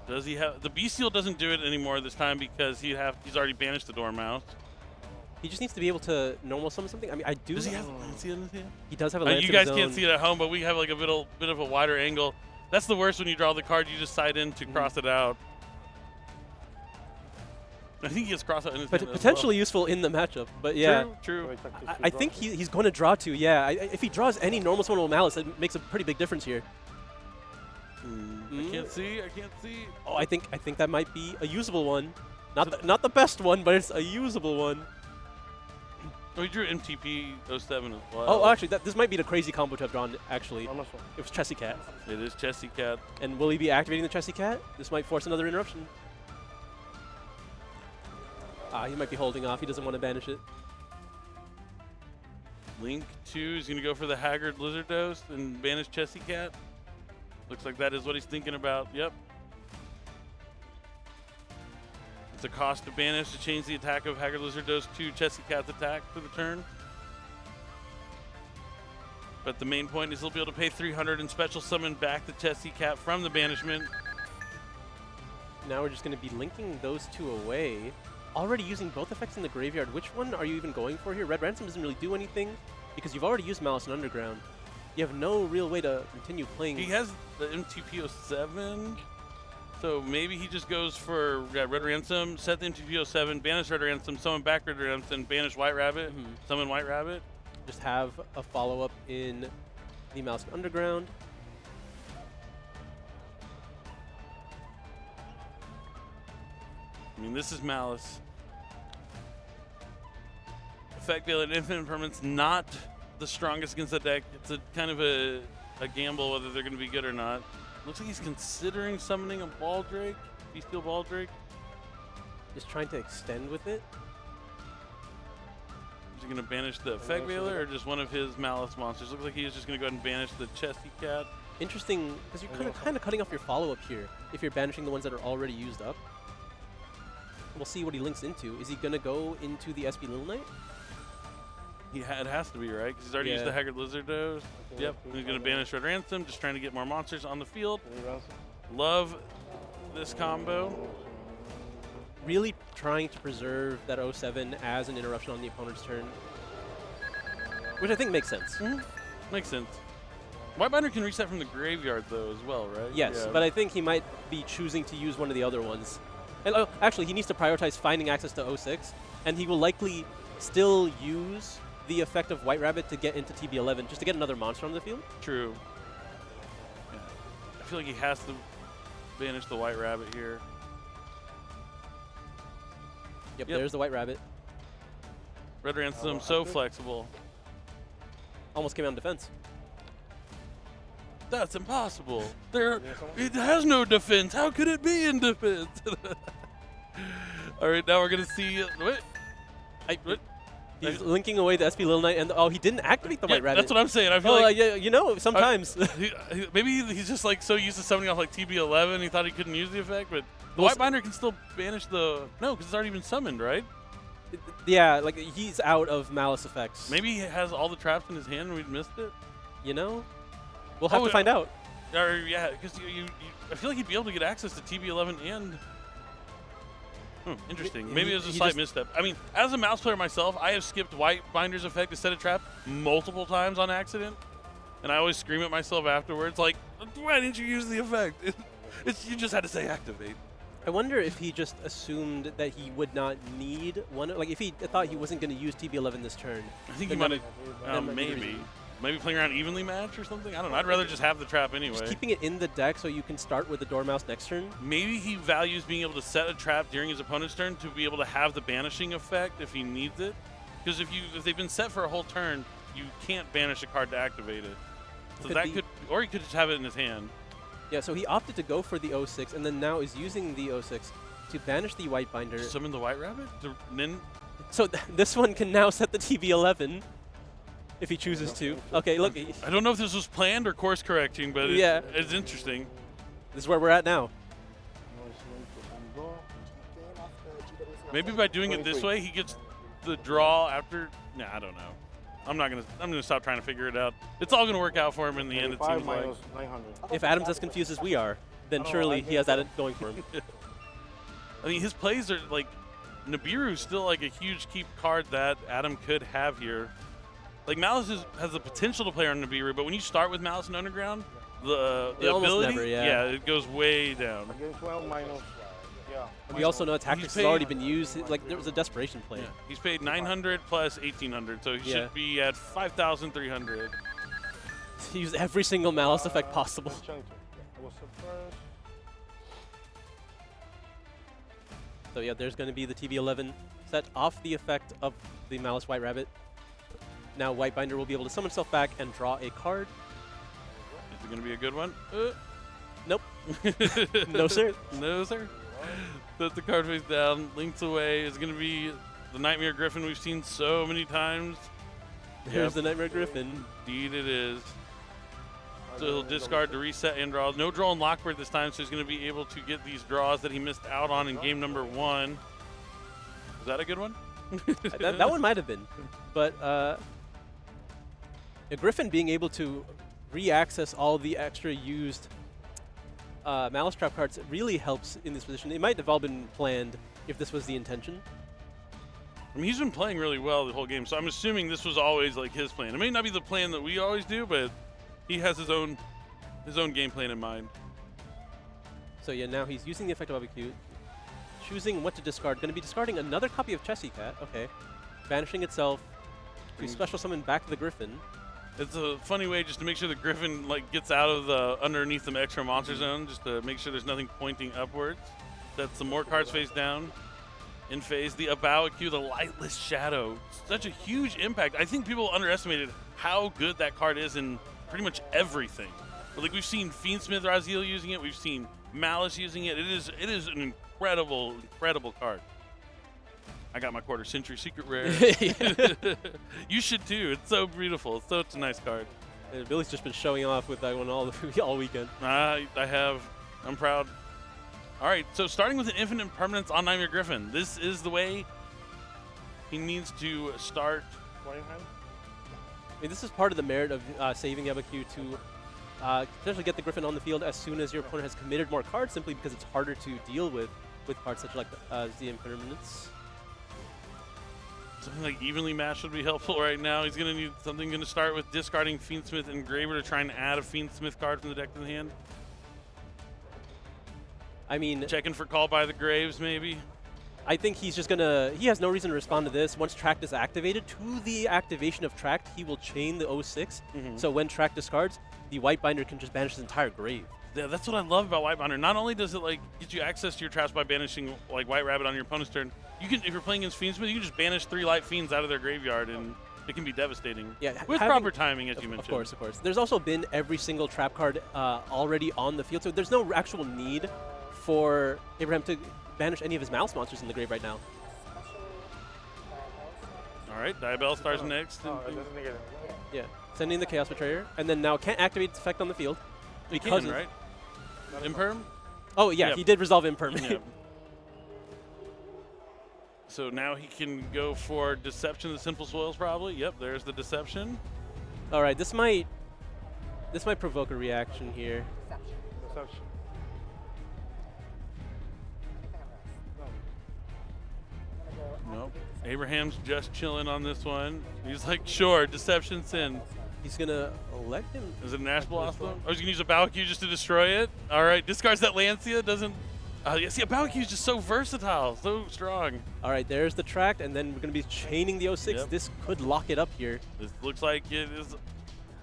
Does he have... The Bestial doesn't do it anymore this time because he's already banished the Dormouse. He just needs to be able to normal summon something. I mean, I do... Does he have a Lancia in his hand? He does have a Lancia You guys zone. can't see it at home, but we have like a bit of a wider angle. That's the worst when you draw the card, you just side in to cross it out. I think he gets cross out in his But hand as potentially useful in the matchup. But yeah, True. I think he's going to draw too. Yeah, if he draws any normal summon Malice, it makes a pretty big difference here. I can't see. Oh, I think that might be a usable one. Not the best one, but it's a usable one. Oh, he drew MTP 07 as well. Oh, actually, this might be the crazy combo to have drawn, actually. How much one? It was Chessy Cat. It is Chessy Cat. And will he be activating the Chessy Cat? This might force another interruption. He might be holding off. He doesn't want to banish it. Link 2 is going to go for the Haggard Lizard Dose and banish Chessy Cat. Looks like that is what he's thinking about. Yep. It's a cost to banish to change the attack of Haggard Lizard Dose to Chessy Cat's attack for the turn. But the main point is he'll be able to pay 300 and special summon back the Chessy Cat from the banishment. Now we're just going to be linking those two away. Already using both effects in the graveyard. Which one are you even going for here? Red Ransom doesn't really do anything because you've already used Malice and Underground. You have no real way to continue playing. He has the MTP 07, so maybe he just goes for Red Ransom, set the MTP 07, banish Red Ransom, summon back Red Ransom, banish White Rabbit, summon White Rabbit. Just have a follow-up in the Malice and Underground. I mean, this is Malice. Effect Veil and Infinite Impermanence, not the strongest against the deck. It's a kind of a gamble whether they're going to be good or not. Looks like he's considering summoning a Baldrake, Bestial Baldrake. Just trying to extend with it. Is he going to banish the Effect Veiler or just one of his Malice monsters? Looks like he's just going to go ahead and banish the Chessy Cat. Interesting, because you're kind of cutting off your follow-up here if you're banishing the ones that are already used up. We'll see what he links into. Is he going to go into the SB Little Knight? It has to be, right? Because he's already used the Haggard Lizard Dose. Yep. And he's going to banish Red Ransom, just trying to get more monsters on the field. Love this combo. Really trying to preserve that 07 as an interruption on the opponent's turn. Which I think makes sense. Makes sense. Whitebinder can reset from the graveyard, though, as well, right? Yes, but I think he might be choosing to use one of the other ones. And, actually, he needs to prioritize finding access to 06, and he will likely still use the effect of White Rabbit to get into TB11, just to get another monster on the field. True. Yeah. I feel like he has to banish the White Rabbit here. Yep, there's the White Rabbit. Red Ransom, so flexible. Almost came out in defense. That's impossible. It has no defense. How could it be in defense? All right, now we're going to see. He's linking away the SP Little Knight, and he didn't activate the White Rabbit. That's what I'm saying. I feel like yeah, you know, sometimes. Maybe he's just like so used to summoning off like TB11, he thought he couldn't use the effect, but the Whitebinder can still banish the because it's already been summoned, right? Yeah, like he's out of Malice effects. Maybe he has all the traps in his hand and we missed it. You know, we'll have to find out. Or yeah, because I feel like he'd be able to get access to TB11 and. Interesting. Maybe it was a slight misstep. I mean, as a mouse player myself, I have skipped Whitebinder's effect to set a trap multiple times on accident, and I always scream at myself afterwards, like, "Why didn't you use the effect? You just had to say activate." I wonder if he just assumed that he would not need one. Like, if he thought he wasn't going to use TB11 this turn. I think he might have. Maybe playing around evenly match or something? I don't know. I'd rather just have the trap anyway. Just keeping it in the deck so you can start with the Dormouse next turn? Maybe he values being able to set a trap during his opponent's turn to be able to have the banishing effect if he needs it. Because if they've been set for a whole turn, you can't banish a card to activate it. So or he could just have it in his hand. Yeah, so he opted to go for the 06 and then now is using the 06 to banish the Whitebinder. Summon the White Rabbit? So this one can now set the TB11. If he chooses to. Okay, look. I don't know if this was planned or course correcting, but it's interesting. This is where we're at now. Maybe by doing it this way, he gets the draw after. Nah, I don't know. I'm gonna stop trying to figure it out. It's all gonna work out for him in the end. It seems like. If Adam's as confused as we are, then surely he has that going for him. I mean, his plays are like Nibiru's still like a huge keep card that Adam could have here. Like, Malice has the potential to play on Nibiru, but when you start with Malice and Underground, the almost ability, never, yeah. it goes way down. Against 12 minus. Yeah. We also know tactics has paid- already been used. Like, there was a desperation play. Yeah. He's paid 900 plus 1800, so he Yeah. should be at 5,300. He used every single Malice effect possible. Chunky. I was surprised. So yeah, there's going to be the TB11 set off the effect of the Malice White Rabbit. Now White Binder will be able to summon himself back and draw a card. Is it going to be a good one? Nope. No, sir. No, sir. Put the card face down. Links away is going to be the Nightmare Griffin we've seen so many times. Here's the Nightmare Griffin. Indeed it is. So he'll discard to reset and draws. No draw and Lockbird this time, so he's going to be able to get these draws that he missed out on in game number 1. Is that a good one? that one might have been. But a Griffin being able to re-access all the extra used Malice Trap cards really helps in this position. It might have all been planned if this was the intention. I mean, he's been playing really well the whole game, so I'm assuming this was always like his plan. It may not be the plan that we always do, but he has his own game plan in mind. So yeah, now he's using the effect of BBQ, choosing what to discard. Going to be discarding another copy of Chessy Cat. Okay, banishing itself to special summon back the Griffin. It's a funny way just to make sure the Griffin like gets out of the underneath the extra monster zone, just to make sure there's nothing pointing upwards. That's some more cards face down. In phase, the Abao-Q, the Lightless Shadow. Such a huge impact. I think people underestimated how good that card is in pretty much everything. But like we've seen Fiendsmith Raziel using it, we've seen Malice using it. It is an incredible card. I got my quarter century secret rare. You should too. It's so beautiful. It's such a nice card. And Billy's just been showing off with that one all weekend. I have. I'm proud. All right, so starting with an infinite permanence on Nightmare Griffin. This is the way he needs to start. Playing hand? I mean, this is part of the merit of saving BBQ to potentially get the Griffin on the field as soon as your opponent has committed more cards, simply because it's harder to deal with cards such like the impermanence. Something like evenly matched would be helpful right now. He's going to need something going to start with discarding Fiendsmith Engraver to try and add a Fiendsmith card from the deck to the hand. I mean, Checking for Call by the Graves, maybe. I think he's just gonna. He has no reason to respond to this. Once Tract is activated, to the activation of Tract, he will chain the 06. So when Tract discards, the White Binder can just banish his entire grave. Yeah, that's what I love about White Binder. Not only does it like get you access to your traps by banishing like White Rabbit on your opponent's turn, you can, if you're playing against Fiendsmith, you can just banish 3 Light Fiends out of their graveyard, and it can be devastating. Yeah, with proper timing, as you mentioned. Of course, of course. There's also been every single trap card already on the field, so there's no actual need for Abraham to banish any of his Malice monsters in the grave right now. All right, Diabell stars next. Oh, it doesn't negate it. Yeah, sending the Chaos Betrayer, and then now can't activate its effect on the field. You because can, right? Imperm? Oh yeah, Yep. he did resolve Imperm. Yeah. So now he can go for Deception of the Sinful Soils, probably. Yep, there's the Deception. All right, this might provoke a reaction here. Deception. Nope. Abraham's just chilling on this one. He's like, sure, Deception Sin. He's gonna let him. Is it an Ash Blossom? Oh, he's gonna use a Baoq just to destroy it. All right, discards that Lancia. Doesn't. Yeah, see, a Baoq is just so versatile, so strong. All right, there's the Tract, and then we're gonna be chaining the 06. Yep. This could lock it up here. This looks like it is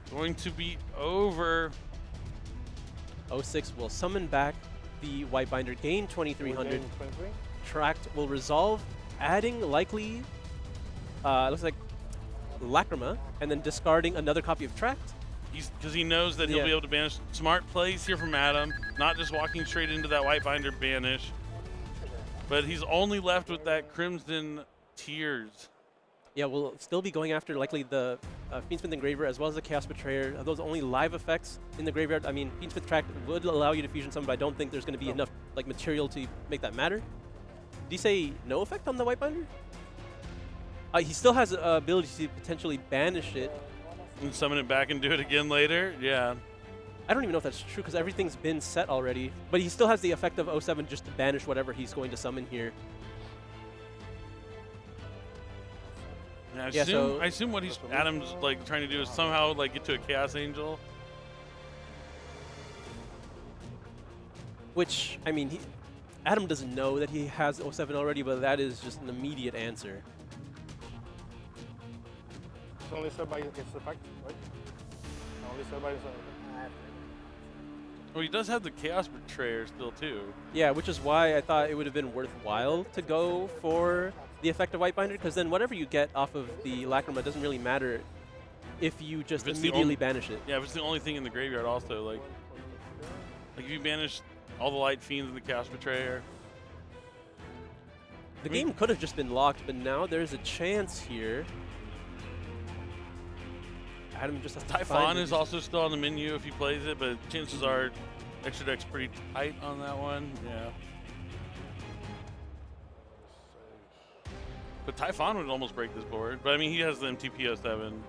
going to be over. 06 will summon back the White Binder, gain 2300. Gain 23. Tract will resolve, adding likely, looks like Lacrima, and then discarding another copy of Tract. Because he knows that he'll Yeah. be able to banish. Smart plays here from Adam, not just walking straight into that White Binder banish. But he's only left with that Crimson Tears. Yeah, we'll still be going after likely the Fiendsmith Engraver as well as the Chaos Betrayer. Are those only live effects in the graveyard? I mean, Fiendsmith Tract would allow you to fusion summon, but I don't think there's going to be enough like material to make that matter. Did he say no effect on the White Binder? He still has the ability to potentially banish it. And summon it back and do it again later? Yeah. I don't even know if that's true because everything's been set already. But he still has the effect of 07 just to banish whatever he's going to summon here. Yeah, I assume what Adam's like trying to do is somehow like get to a Chaos Angel. Which, I mean, Adam doesn't know that he has 07 already, but that is just an immediate answer. It's only served by its effect, right? Only served by its effect. Well, he does have the Chaos Betrayer still, too. Yeah, which is why I thought it would have been worthwhile to go for the effect of Whitebinder, because then whatever you get off of the Lacrima doesn't really matter if you just If it's immediately banish it. Yeah, if it's the only thing in the graveyard also, like if you banish all the Light Fiends and the Chaos Betrayer. The game could have just been locked, but now there's a chance here. Adam just has to Typhon find is also still on the menu if he plays it, but chances are extra deck's pretty tight on that one. Yeah. But Typhon would almost break this board. But I mean, he has the MTP 07.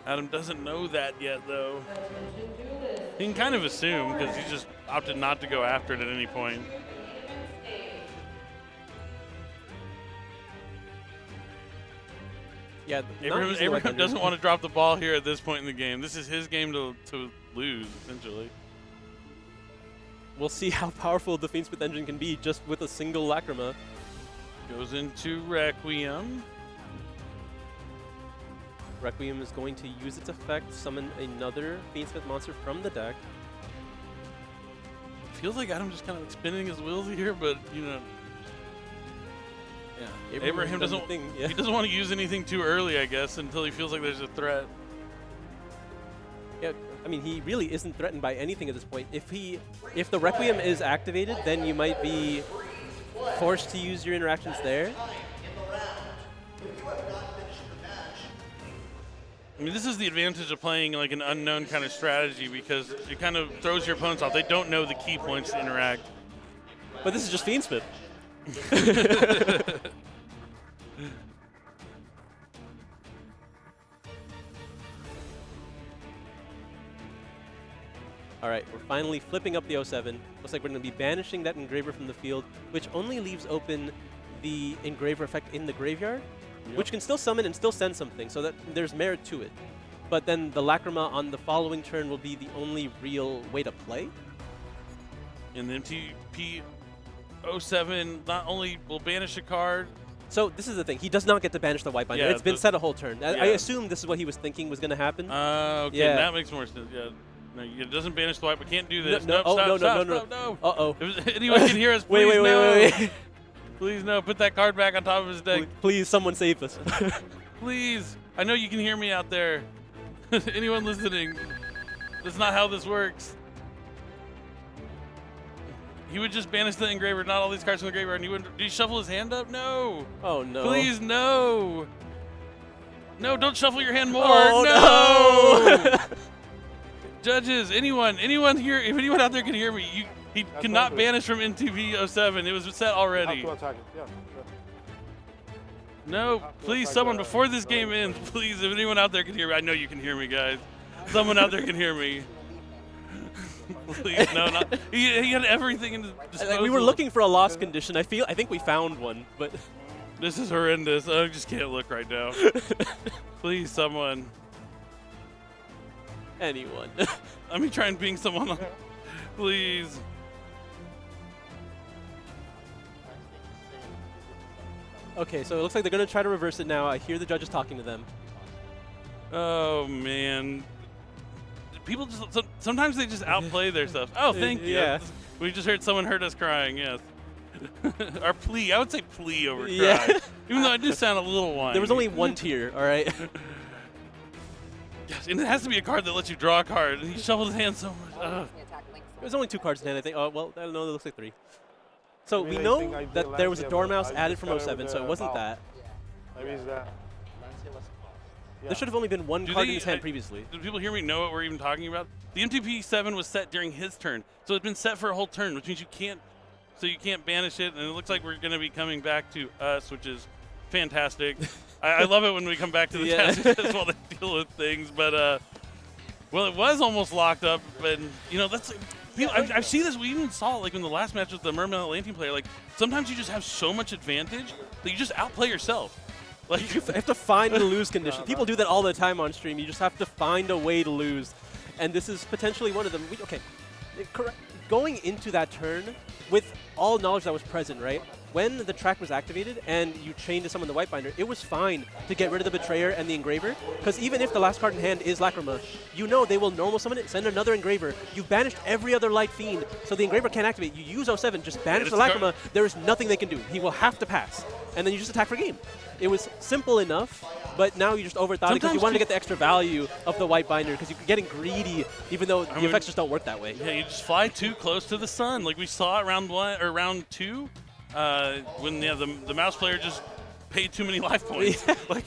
Adam doesn't know that yet, though. He can kind of assume because he just opted not to go after it at any point. Yeah, Abraham doesn't want to drop the ball here at this point in the game. This is his game to lose, essentially. We'll see how powerful the Fiendsmith engine can be just with a single Lacrima. Goes into Requiem. Requiem is going to use its effect, summon another Fiendsmith monster from the deck. Feels like Adam just kind of spinning his wheels here, but you know, yeah. Abraham doesn't. He doesn't want to use anything too early, I guess, until he feels like there's a threat. Yeah, I mean, he really isn't threatened by anything at this point. If the Requiem is activated, then you might be forced to use your interactions there. I mean, this is the advantage of playing like an unknown kind of strategy because it kind of throws your opponents off. They don't know the key points to interact. But this is just Fiendsmith. All right, we're finally flipping up the 07. Looks like we're going to be banishing that Engraver from the field, which only leaves open the Engraver effect in the graveyard, which can still summon and still send something, so that there's merit to it. But then the Lacrima on the following turn will be the only real way to play. And the MTP 07 not only will banish a card. So this is the thing. He does not get to banish the Whitebinder. Yeah, it's been set a whole turn. Yeah. I assume this is what he was thinking was going to happen. Okay, Yeah. that makes more sense. Yeah. No, it doesn't banish the white, but can't do this. No, Nope, stop. no. Uh-oh. If anyone can hear us, please Wait. Please no, put that card back on top of his deck. Please, someone save us. Please. I know you can hear me out there. Anyone listening, that's not how this works. He would just banish the Engraver, not all these cards from the graveyard, and he wouldn't. Did he shuffle his hand up? No. Oh, no. Please, no. No, don't shuffle your hand more. Oh, no. Judges, anyone here, if anyone out there can hear me, he cannot banish from NTV 07. It was set already. Have to attack it. Yeah, sure. No, please, someone, before this game ends, please, if anyone out there can hear me, I know you can hear me, guys. Someone out there can hear me. Please, no, not. He had everything in his disposal. We were looking for a lost condition. I think we found one, but This is horrendous. I just can't look right now. Please, someone. anyone. Let me try and ping someone. Please. Okay, so it looks like they're going to try to reverse it now. I hear the judges talking to them. Oh, man. People just, sometimes they just outplay their stuff. Oh, thank you. Yeah. We just heard someone heard us crying, yes. Our plea. I would say plea over cry. Yeah. Even though it did sound a little whiny. There was only one tier, all right? Yes, and it has to be a card that lets you draw a card. And he shuffled his hand so much. Ugh. There's only 2 cards in hand, I think. Oh, well, I don't know. It looks like 3. So we I know think I did that there was a last year, Dormouse but I added from discovered 07, so it wasn't the that. Maybe it's that. There should have only been one Do card they- in his hand previously. Do people hear me know what we're even talking about? The MTP 7 was set during his turn. So it's been set for a whole turn, which means you can't banish it. And it looks like we're going to be coming back to us, which is fantastic. I love it when we come back to the task test while they deal with things. But, well, it was almost locked up. But, you know, that's... I've seen this. We even saw it like in the last match with the Merman Atlantean player. Like, sometimes you just have so much advantage that you just outplay yourself. Like, You have to find the lose condition. People do that all the time on stream. You just have to find a way to lose. And this is potentially one of them. Okay, correct. going into that turn with all knowledge that was present, right? When the track was activated and you chained to summon the Whitebinder, it was fine to get rid of the Betrayer and the Engraver, because even if the last card in hand is Lacrima, you know they will normal summon it, send another Engraver. You've banished every other Light Fiend, so the Engraver can't activate. You use 07, just banish the Lacrima, there is nothing they can do. He will have to pass, and then you just attack for game. It was simple enough, but now you just overthought it because you wanted to get the extra value of the Whitebinder, because you're getting greedy, even though the effects just don't work that way. Yeah, you just fly too close to the sun. Like we saw it round 1 or round 2. When the mouse player just paid too many life points. Like,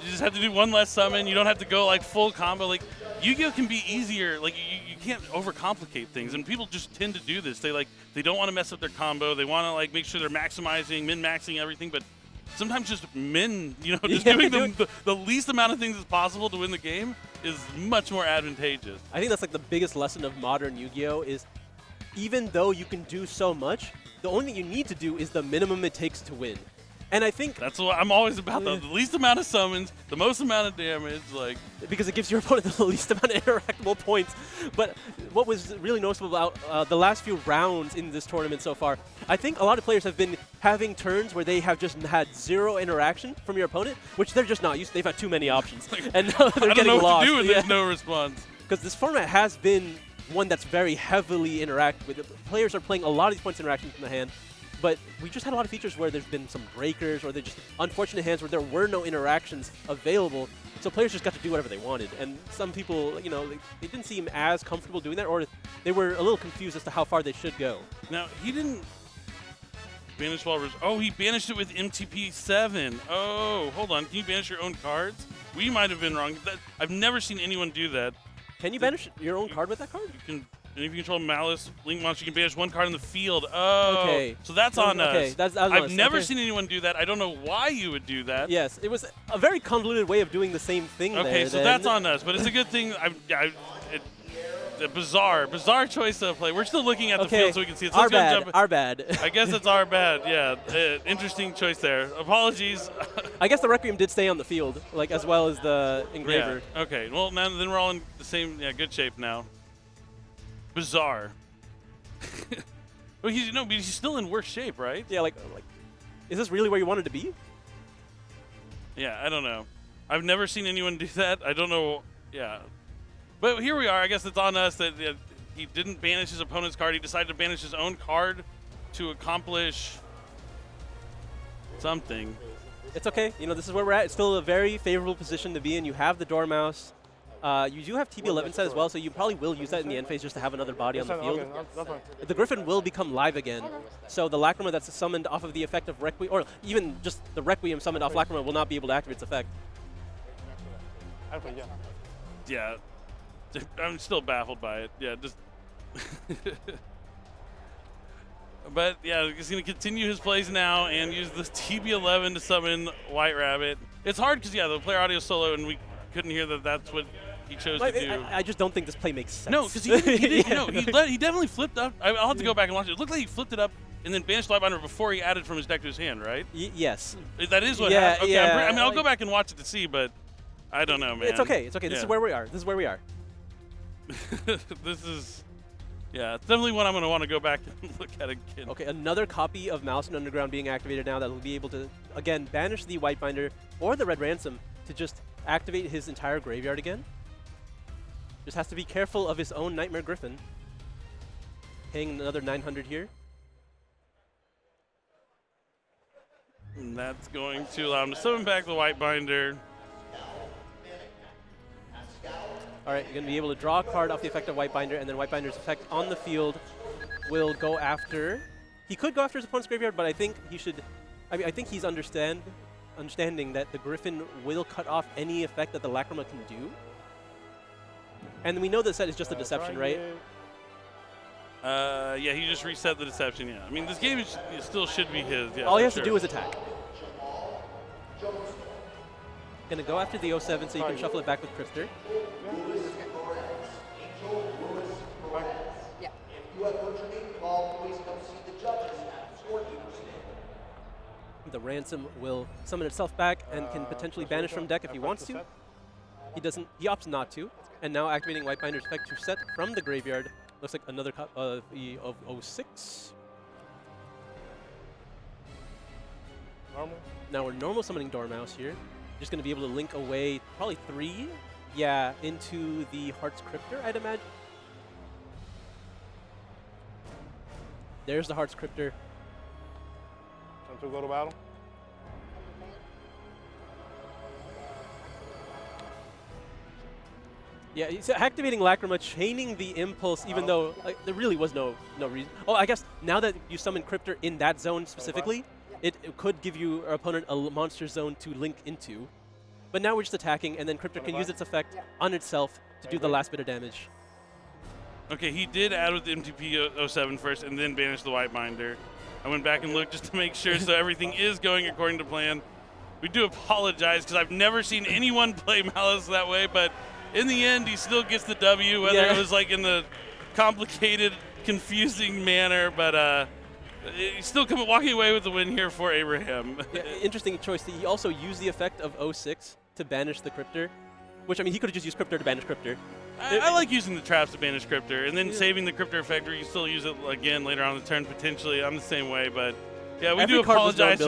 you just have to do one less summon. You don't have to go like full combo. Like, Yu-Gi-Oh can be easier. Like, you can't overcomplicate things, and people just tend to do this. They don't want to mess up their combo. They want to like make sure they're maximizing, min-maxing everything, but sometimes just just doing the least amount of things as possible to win the game is much more advantageous. I think that's like the biggest lesson of modern Yu-Gi-Oh is even though you can do so much, the only thing you need to do is the minimum it takes to win. And I think that's what I'm always about, the least amount of summons, the most amount of damage, like, because it gives your opponent the least amount of interactable points. But what was really noticeable about the last few rounds in this tournament so far, I think a lot of players have been having turns where they have just had zero interaction from your opponent, which they're just not used to. They've had too many options. And now they're getting lost. I don't know what to do when there's no response. Because this format has been one that's very heavily interacted with. Players are playing a lot of these points interactions from the hand, but we just had a lot of features where there's been some breakers or they're just unfortunate hands where there were no interactions available, so players just got to do whatever they wanted. And some people, they didn't seem as comfortable doing that, or they were a little confused as to how far they should go. Now, he didn't banish while... Oh, he banished it with MTP7. Oh, hold on. Can you banish your own cards? We might have been wrong. I've never seen anyone do that. Can you banish your own card with that card? You can, and if you control Malice, Link Monster, you can banish one card in the field. Oh, okay. So that's on us. I've never seen anyone do that. I don't know why you would do that. Yes, it was a very convoluted way of doing the same thing. Okay, so that's on us, but it's a good thing. A bizarre choice of play. We're still looking at the field so we can see it. So our bad. I guess it's our bad. Yeah, interesting choice there. Apologies. I guess the Requiem did stay on the field, like as well as the Engraver. Yeah. Okay. Well, now then we're all in the same good shape now. Bizarre. Well, he's still in worse shape, right? Yeah, like, is this really where you wanted to be? Yeah, I don't know. I've never seen anyone do that. I don't know. Yeah. But here we are. I guess it's on us that he didn't banish his opponent's card. He decided to banish his own card to accomplish something. It's okay. This is where we're at. It's still a very favorable position to be in. You have the Dormouse. You do have TB11 set as well, so you probably will use that in the end phase just to have another body on the field. The Griffin will become live again, so the Lacrima that's summoned off of the effect of Requiem, or even just the Requiem summoned off Lacrima, will not be able to activate its effect. Yeah. I'm still baffled by it. Yeah, just... But, yeah, he's going to continue his plays now and use the TB11 to summon White Rabbit. It's hard because, the player audio is solo, and we couldn't hear that that's what he chose to do. I just don't think this play makes sense. No, because he definitely flipped up. I'll have to go back and watch it. It looked like he flipped it up and then banished Lightbinder before he added from his deck to his hand, right? Yes. That is what happened. Okay, I mean, I'll go back and watch it to see, but I don't know, man. It's okay. It's okay. Yeah. This is where we are. This is where we are. This is, it's definitely one I'm going to want to go back and look at again. Okay, another copy of Malice and Underground being activated now that will be able to, again, banish the Whitebinder or the Red Ransom to just activate his entire graveyard again. Just has to be careful of his own Nightmare Griffin. Paying another 900 here. And that's going to allow him to summon back the Whitebinder. All right, you're going to be able to draw a card off the effect of Whitebinder, and then Whitebinder's effect on the field will go after... He could go after his opponent's graveyard, but I think he should... I think he's understanding that the Griffin will cut off any effect that the Lacrima can do. And we know the set is just a deception, right? Yeah, he just reset the deception, yeah. I mean, this game still should be his, yeah. All he has to do is attack. Going to go after the 07 so you can shuffle it back with Crifter. Yeah. The Ransom will summon itself back and can potentially banish from deck if he wants to. He doesn't. He opts not to. And now activating Whitebinder's effect to set from the graveyard Looks like another of 06. Normal. Now we're normal summoning Dormouse here. Just going to be able to link away probably 3, yeah, into the Heart's Cryptor, I'd imagine. There's the Heart's Cryptor. Time to go to battle. Yeah, he's activating Lacrima, chaining the Impulse, even though there really was no reason. Oh, I guess now that you summon Cryptor in that zone specifically, it could give your opponent a monster zone to link into. But now we're just attacking, and then Cryptor can use its effect on itself to do the last bit of damage. Okay, he did add with the MTP 07 first and then banish the White Binder. I went back and looked just to make sure so everything is going according to plan. We do apologize because I've never seen anyone play Malice that way, but in the end, he still gets the W, whether it was like in the complicated, confusing manner, but he's still walking away with the win here for Abraham. Yeah, interesting choice. He also used the effect of 06 to banish the Cryptor, which, I mean, he could have just used Cryptor to banish Cryptor. I like using the traps to banish Cryptor, and then saving the Cryptor effect where you still use it again later on in the turn potentially. I'm the same way, but yeah, we do apologize.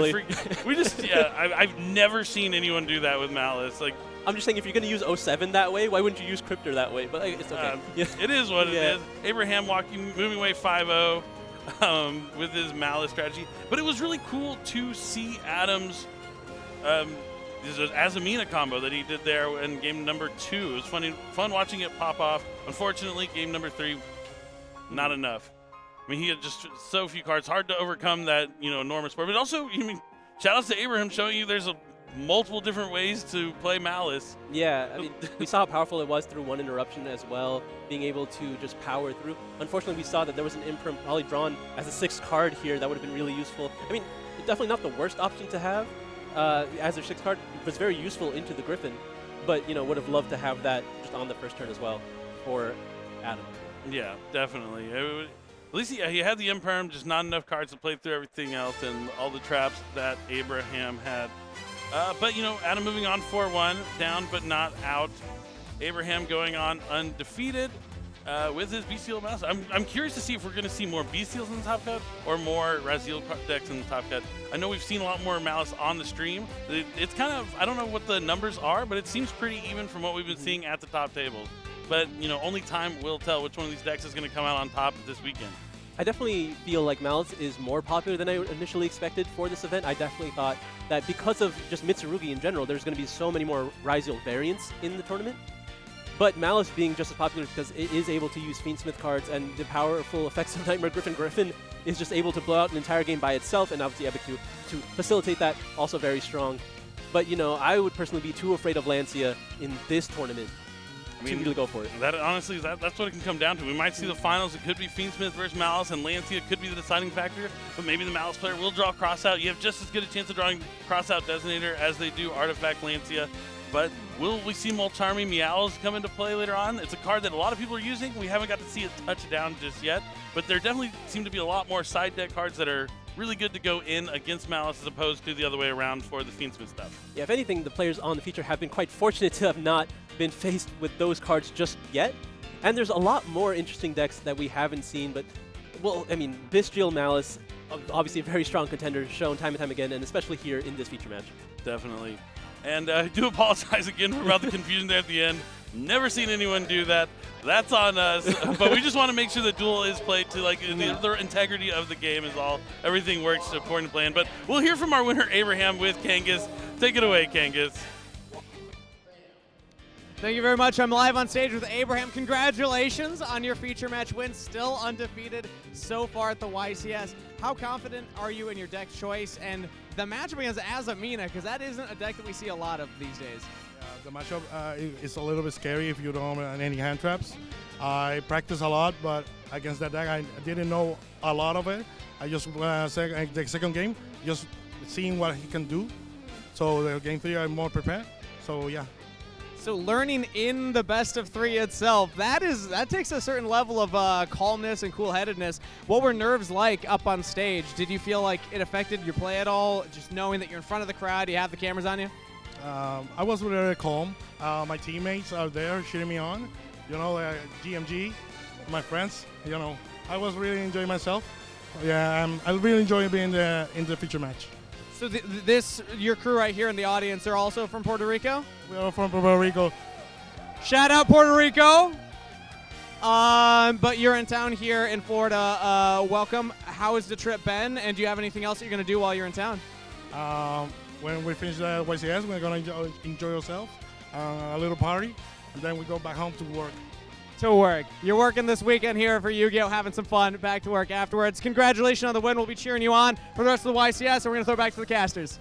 We just, I've never seen anyone do that with Malice. Like, I'm just saying, if you're going to use 07 that way, why wouldn't you use Cryptor that way? But it's okay. It is what it is. Abraham moving away 5-0 with his Malice strategy. But it was really cool to see Adam's Azamina combo that he did there in game number 2. It was fun watching it pop off. Unfortunately, game number 3, not enough. I mean, he had just so few cards. Hard to overcome that, enormous board. But also, I mean, shout outs to Abraham showing you there's multiple different ways to play Malice. Yeah, I mean, we saw how powerful it was through one interruption as well, being able to just power through. Unfortunately, we saw that there was an Imperm probably drawn as a 6th card here that would have been really useful. I mean, definitely not the worst option to have as their 6th card. It was very useful into the Griffin, but, would have loved to have that just on the first turn as well for Adam. Yeah, definitely. At least he had the Imperm, just not enough cards to play through everything else and all the traps that Abraham had. But, Adam moving on 4-1, down but not out. Abraham going on undefeated with his Bestial Mouse. I'm curious to see if we're going to see more Bestials in the top cut or more Raziel decks in the top cut. I know we've seen a lot more Malice on the stream. It's kind of, I don't know what the numbers are, but it seems pretty even from what we've been seeing at the top tables. But, only time will tell which one of these decks is going to come out on top this weekend. I definitely feel like Malice is more popular than I initially expected for this event. I definitely thought that because of just Mitsurugi in general, there's going to be so many more Raziel variants in the tournament. But Malice being just as popular because it is able to use Fiendsmith cards, and the powerful effects of Nightmare Griffin is just able to blow out an entire game by itself, and obviously Epic to facilitate that, also very strong. But, I would personally be too afraid of Lancia in this tournament. I mean, to really go for it. That honestly, that's what it can come down to. We might see the finals. It could be Fiendsmith versus Malice, and Lancia could be the deciding factor. But maybe the Malice player will draw Crossout. You have just as good a chance of drawing Crossout Designator as they do Artifact Lancia. But will we see Molcharmy Meows come into play later on? It's a card that a lot of people are using. We haven't got to see it touch down just yet. But there definitely seem to be a lot more side deck cards that are really good to go in against Malice as opposed to the other way around for the Fiendsmith stuff. Yeah, if anything, the players on the feature have been quite fortunate to have not been faced with those cards just yet. And there's a lot more interesting decks that we haven't seen, but, well, I mean, Bestial Malice, obviously a very strong contender, shown time and time again, and especially here in this feature match. Definitely. And I do apologize again about the confusion there at the end. Never seen anyone do that. That's on us. But we just want to make sure the duel is played to the integrity of the game is all. Everything works according to plan. But we'll hear from our winner, Abraham, with Kangas. Take it away, Kangas. Thank you very much. I'm live on stage with Abraham. Congratulations on your feature match win. Still undefeated so far at the YCS. How confident are you in your deck choice and the matchup against Azamina? Because that isn't a deck that we see a lot of these days. The matchup is a little bit scary if you don't have any hand traps. I practice a lot, but against that deck, I didn't know a lot of it. I just the second game, just seeing what he can do. So the game 3, I'm more prepared. So yeah. So learning in the best of 3 itself, that takes a certain level of calmness and cool-headedness. What were nerves like up on stage? Did you feel like it affected your play at all? Just knowing that you're in front of the crowd, you have the cameras on you? I was very calm. My teammates are there cheering me on. GMG, my friends. You know, I was really enjoying myself. Yeah, I really enjoy being in the feature match. So this, your crew right here in the audience, they're also from Puerto Rico? We are from Puerto Rico. Shout out Puerto Rico. But you're in town here in Florida. Welcome. How has the trip been? And do you have anything else that you're going to do while you're in town? When we finish the YCS, we're going to enjoy ourselves, a little party, and then we go back home to work. To work. You're working this weekend here for Yu-Gi-Oh! Having some fun. Back to work afterwards. Congratulations on the win. We'll be cheering you on for the rest of the YCS, and we're going to throw it back to the casters.